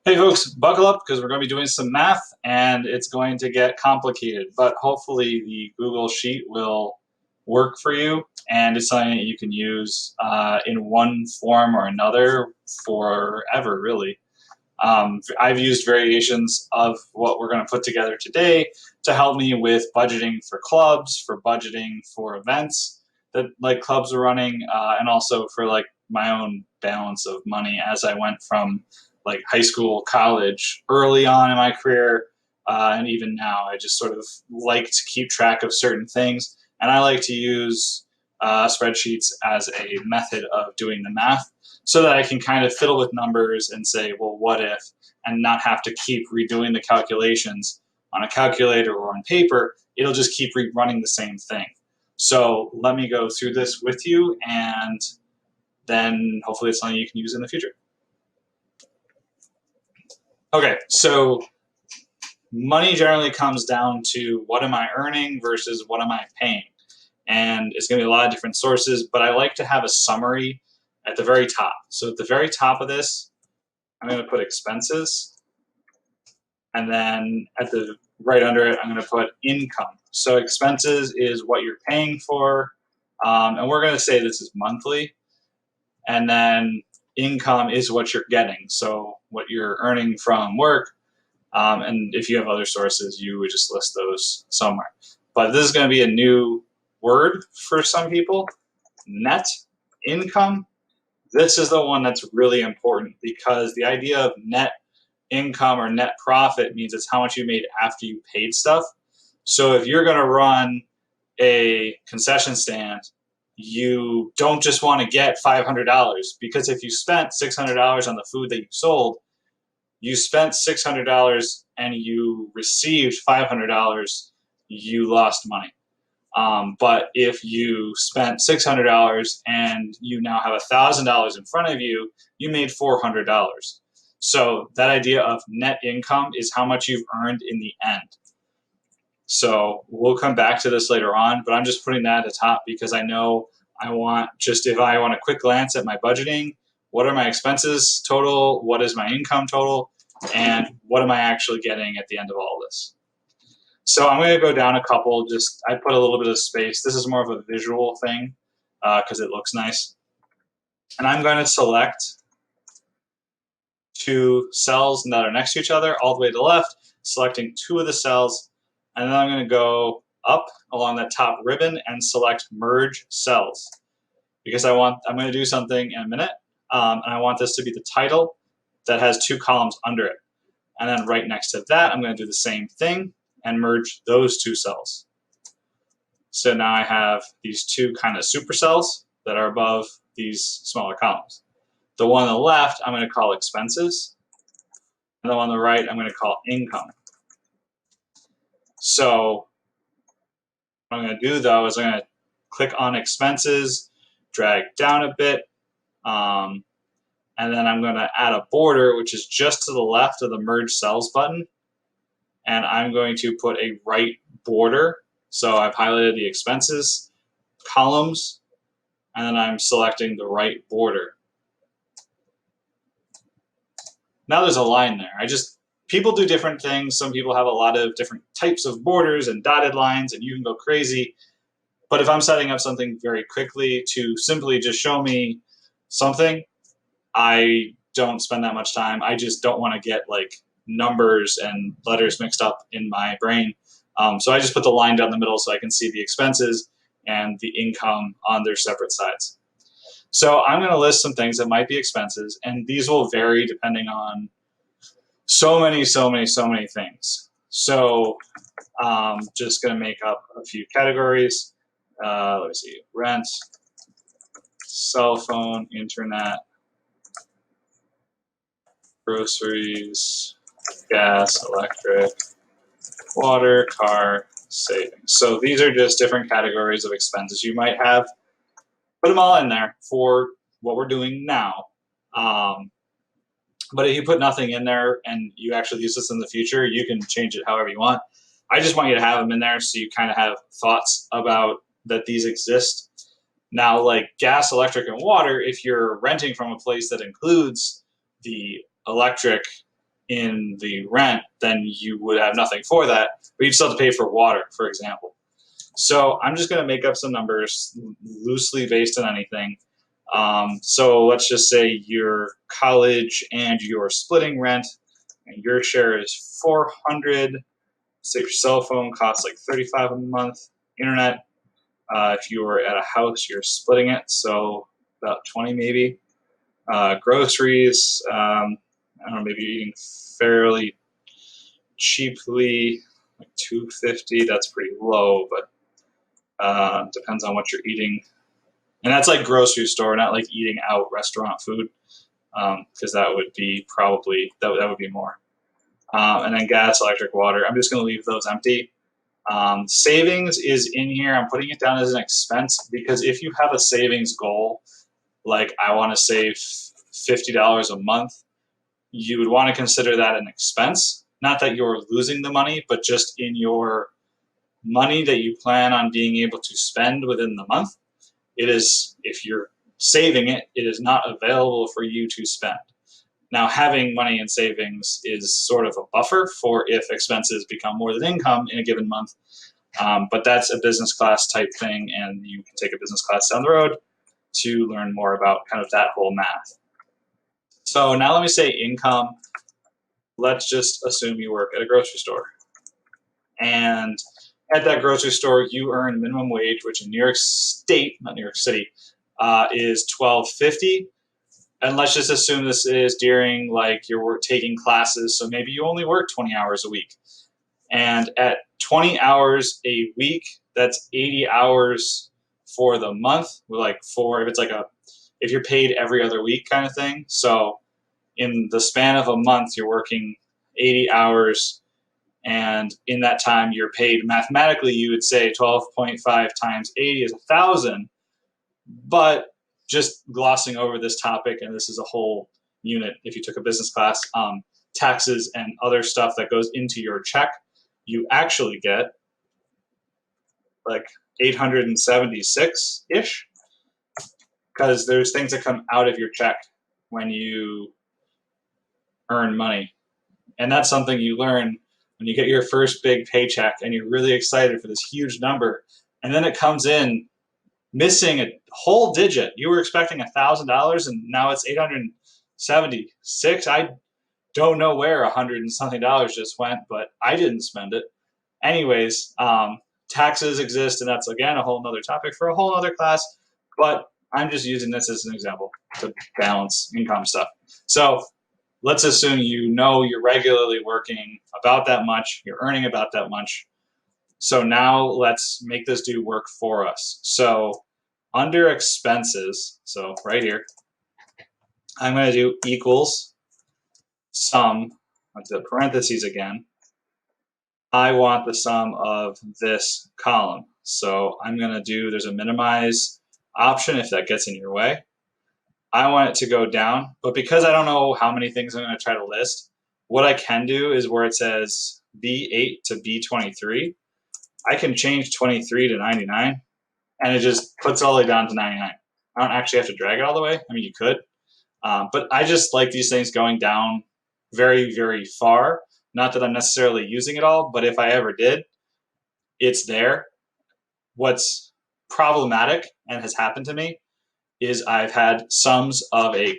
Hey folks, buckle up because we're going to be doing some math and it's going to get complicated, but hopefully the Google Sheet will work for you and it's something that you can use in one form or another forever, really. I've used variations of what we're going to put together today to help me with budgeting for clubs, for budgeting for events that like clubs are running, and also for like my own balance of money as I went from like high school, college, early on in my career, and even now. I just sort of like to keep track of certain things, and I like to use spreadsheets as a method of doing the math so that I can kind of fiddle with numbers and say, well, what if, and not have to keep redoing the calculations on a calculator or on paper. It'll just keep rerunning the same thing. So let me go through this with you, and then hopefully it's something you can use in the future. Okay, so money generally comes down to what am I earning versus what am I paying. And it's going to be a lot of different sources, but I like to have a summary at the very top. So at the very top of this, I'm going to put expenses, and then at the right under it, I'm going to put income. So expenses is what you're paying for, and we're going to say this is monthly, and then income is what you're getting, so what you're earning from work. And if you have other sources, you would just list those somewhere. But this is going to be a new word for some people, net income. This is the one that's really important because the idea of net income or net profit means it's how much you made after you paid stuff. So if you're going to run a concession stand, you don't just want to get $500 because if you spent $600 on the food that you sold, you spent $600 and you received $500, you lost money. But if you spent $600 and you now have $1,000 in front of you, you made $400. So that idea of net income is how much you've earned in the end. So we'll come back to this later on, but I'm just putting that at the top because I know I want just if I want a quick glance at my budgeting, what are my expenses total, what is my income total, and what am I actually getting at the end of all of this. So I'm going to go down a couple. Just I put a little bit of space. This is more of a visual thing because it looks nice. And I'm going to select two cells that are next to each other all the way to the left, selecting two of the cells. And then I'm going to go up along that top ribbon and select merge cells because I'm going to do something in a minute. And I want this to be the title that has two columns under it. And then right next to that, I'm going to do the same thing and merge those two cells. So now I have these two kind of supercells that are above these smaller columns. The one on the left, I'm going to call expenses. And the one on the right, I'm going to call income. So what I'm going to do, though, is I'm going to click on expenses, drag down a bit, and then I'm going to add a border, which is just to the left of the Merge Cells button. And I'm going to put a right border. So I've highlighted the expenses columns, and then I'm selecting the right border. Now there's a line there. People do different things. Some people have a lot of different types of borders and dotted lines, and you can go crazy. But if I'm setting up something very quickly to simply just show me something, I don't spend that much time. I just don't want to get like numbers and letters mixed up in my brain. So I just put the line down the middle so I can see the expenses and the income on their separate sides. So I'm going to list some things that might be expenses, and these will vary depending on so many things. So just going to make up a few categories. Let me see, rent, cell phone, internet, groceries, gas, electric, water, car, savings. So these are just different categories of expenses you might have. Put them all in there for what we're doing now. But if you put nothing in there and you actually use this in the future, you can change it however you want. I just want you to have them in there so you kind of have thoughts about that these exist. Now, like gas, electric, and water, if you're renting from a place that includes the electric in the rent, then you would have nothing for that, but you'd still have to pay for water, for example. So I'm just going to make up some numbers loosely based on anything. So let's just say your college and you're splitting rent, and your share is 400. Say your cell phone costs like 35 a month. Internet, if you were at a house, you're splitting it, so about 20 maybe. Groceries, I don't know, maybe you're eating fairly cheaply, like 250. That's pretty low, but depends on what you're eating. And that's like grocery store, not like eating out restaurant food, because that would be probably that would be more. And then gas, electric, water. I'm just going to leave those empty. Savings is in here. I'm putting it down as an expense because if you have a savings goal, like I want to save $50 a month, you would want to consider that an expense. Not that you're losing the money, but just in your money that you plan on being able to spend within the month. It is, if you're saving it, it is not available for you to spend. Now, having money in savings is sort of a buffer for if expenses become more than income in a given month. But that's a business class type thing, and you can take a business class down the road to learn more about kind of that whole math. So now let me say income. Let's just assume you work at a grocery store. And at that grocery store, you earn minimum wage, which in New York State, not New York City, is $12.50. And let's just assume this is during like you're taking classes, so maybe you only work 20 hours a week. And at 20 hours a week, that's 80 hours for the month. Like if you're paid every other week kind of thing. So in the span of a month, you're working 80 hours, and in that time you're paid. Mathematically, you would say 12.5 times 80 is 1,000, but just glossing over this topic, and this is a whole unit if you took a business class, taxes and other stuff that goes into your check, you actually get like 876-ish, because there's things that come out of your check when you earn money. And that's something you learn when you get your first big paycheck and you're really excited for this huge number, and then it comes in missing a whole digit. You were expecting $1,000 and now it's 876. I don't know where $100 and something just went, but I didn't spend it. Anyways, taxes exist, and that's again a whole nother topic for a whole other class, but I'm just using this as an example to balance income stuff. So let's assume you're regularly working about that much, you're earning about that much. So now let's make this do work for us. So under expenses, so right here, I'm going to do equals sum, that's the parentheses again. I want the sum of this column. So I'm going to do, there's a minimize option if that gets in your way. I want it to go down, but because I don't know how many things I'm going to try to list, what I can do is where it says B8 to B23, I can change 23 to 99, and it just puts it all the way down to 99. I don't actually have to drag it all the way. I mean, you could, but I just like these things going down very, very far. Not that I'm necessarily using it all, but if I ever did, it's there. What's problematic and has happened to me is I've had sums of a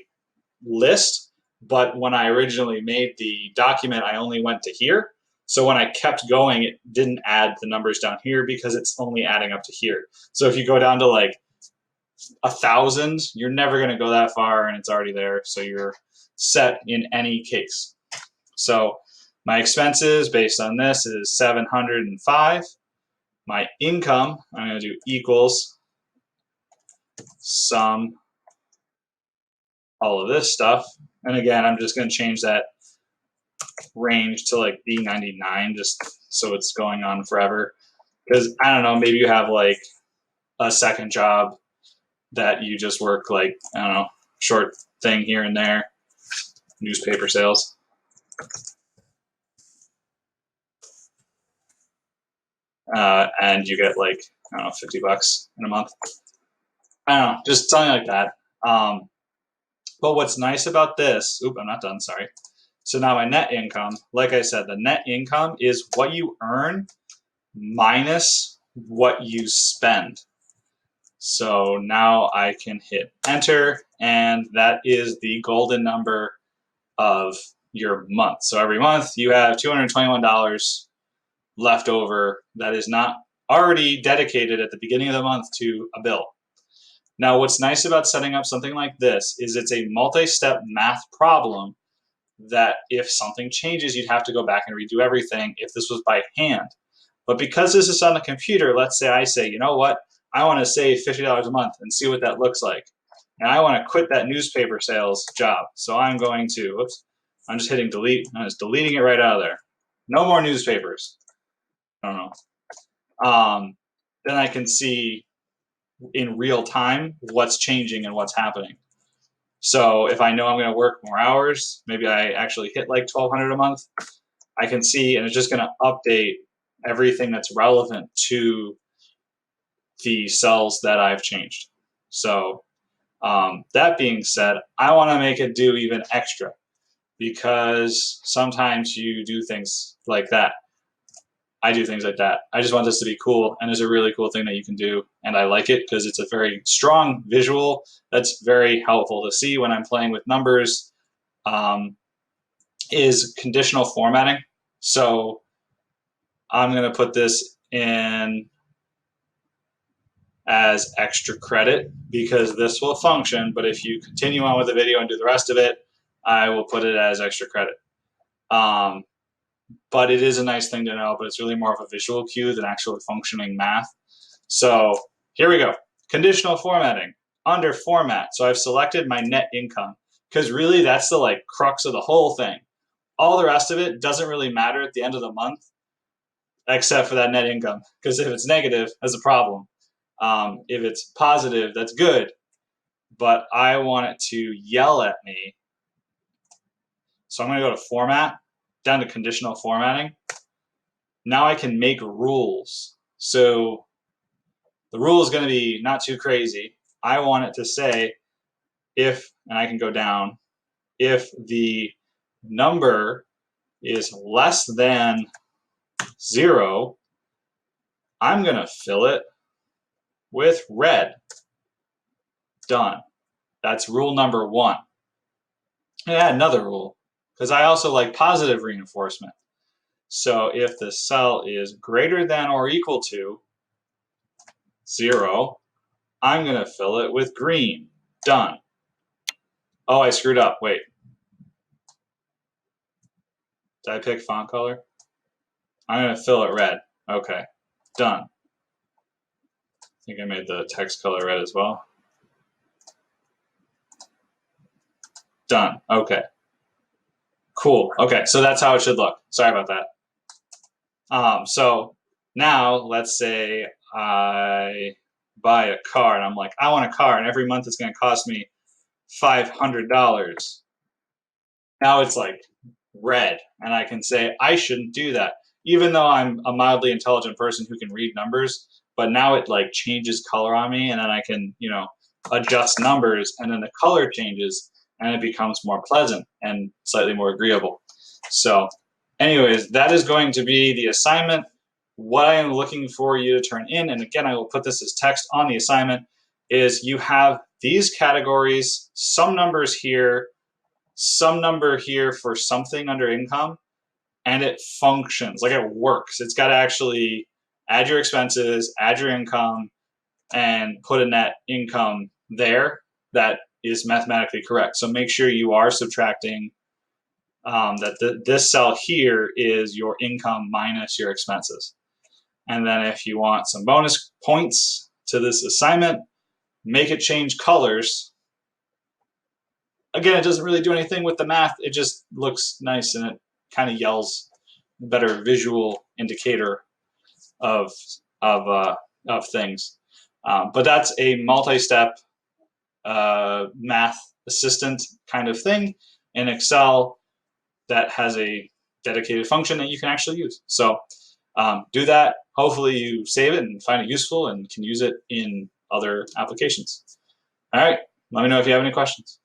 list, but when I originally made the document, I only went to here. So when I kept going, it didn't add the numbers down here because it's only adding up to here. So if you go down to like 1,000, you're never going to go that far, and it's already there. So you're set in any case. So my expenses based on this is 705. My income, I'm going to do equals sum all of this stuff. And again, I'm just going to change that range to like B99 just so it's going on forever. Because I don't know, maybe you have like a second job that you just work like, I don't know, short thing here and there, newspaper sales. And you get like, I don't know, $50 in a month. I don't know, just something like that. But what's nice about this, I'm not done, sorry, So now my net income, like I said, the net income is what you earn minus what you spend. So now I can hit enter, and that is the golden number of your month. So every month you have $221 left over that is not already dedicated at the beginning of the month to a bill. Now, what's nice about setting up something like this is it's a multi-step math problem that if something changes, you'd have to go back and redo everything if this was by hand. But because this is on the computer, let's say I say, you know what, I want to save $50 a month and see what that looks like. And I want to quit that newspaper sales job. So I'm going to, whoops, I'm just hitting delete. I'm just deleting it right out of there. No more newspapers. I don't know. Then I can see in real time what's changing and what's happening. So if I know I'm going to work more hours, maybe I actually hit like $1,200 a month, I can see, and it's just going to update everything that's relevant to the cells that I've changed. So that being said, I want to make it do even extra because sometimes you do things like that. I do things like that. I just want this to be cool, and it's a really cool thing that you can do, and I like it because it's a very strong visual that's very helpful to see when I'm playing with numbers, is conditional formatting. So I'm going to put this in as extra credit because this will function, but if you continue on with the video and do the rest of it, I will put it as extra credit. But it is a nice thing to know, but it's really more of a visual cue than actually functioning math. So here we go. Conditional formatting under format. So I've selected my net income because really that's the like crux of the whole thing. All the rest of it doesn't really matter at the end of the month except for that net income, because if it's negative, that's a problem. If it's positive, that's good, but I want it to yell at me. So I'm going to go to format, down to conditional formatting. Now I can make rules. So the rule is going to be not too crazy. I want it to say if, and I can go down, if the number is less than 0, I'm going to fill it with red. Done. That's rule number 1. And add another rule, because I also like positive reinforcement. So if the cell is greater than or equal to 0, I'm going to fill it with green. Done. Oh, I screwed up. Wait. Did I pick font color? I'm going to fill it red. Okay. Done. I think I made the text color red as well. Done. Okay. Cool. Okay, so that's how it should look. Sorry about that. So now let's say I buy a car and I'm like, I want a car, and every month it's going to cost me $500. Now it's like red, and I can say I shouldn't do that, even though I'm a mildly intelligent person who can read numbers. But now it like changes color on me, and then I can, you know, adjust numbers, and then the color changes, and it becomes more pleasant and slightly more agreeable. So anyways, that is going to be the assignment. What I am looking for you to turn in, and again, I will put this as text on the assignment, is you have these categories, some numbers here, some number here for something under income, and it functions, like it works. It's got to actually add your expenses, add your income, and put a net income there that is mathematically correct. So make sure you are subtracting that this cell here is your income minus your expenses. And then if you want some bonus points to this assignment, make it change colors. Again, it doesn't really do anything with the math. It just looks nice, and it kind of yells a better visual indicator of things. But that's a multi-step math assistant kind of thing in Excel that has a dedicated function that you can actually use. So do that. Hopefully you save it and find it useful and can use it in other applications. All right, let me know if you have any questions.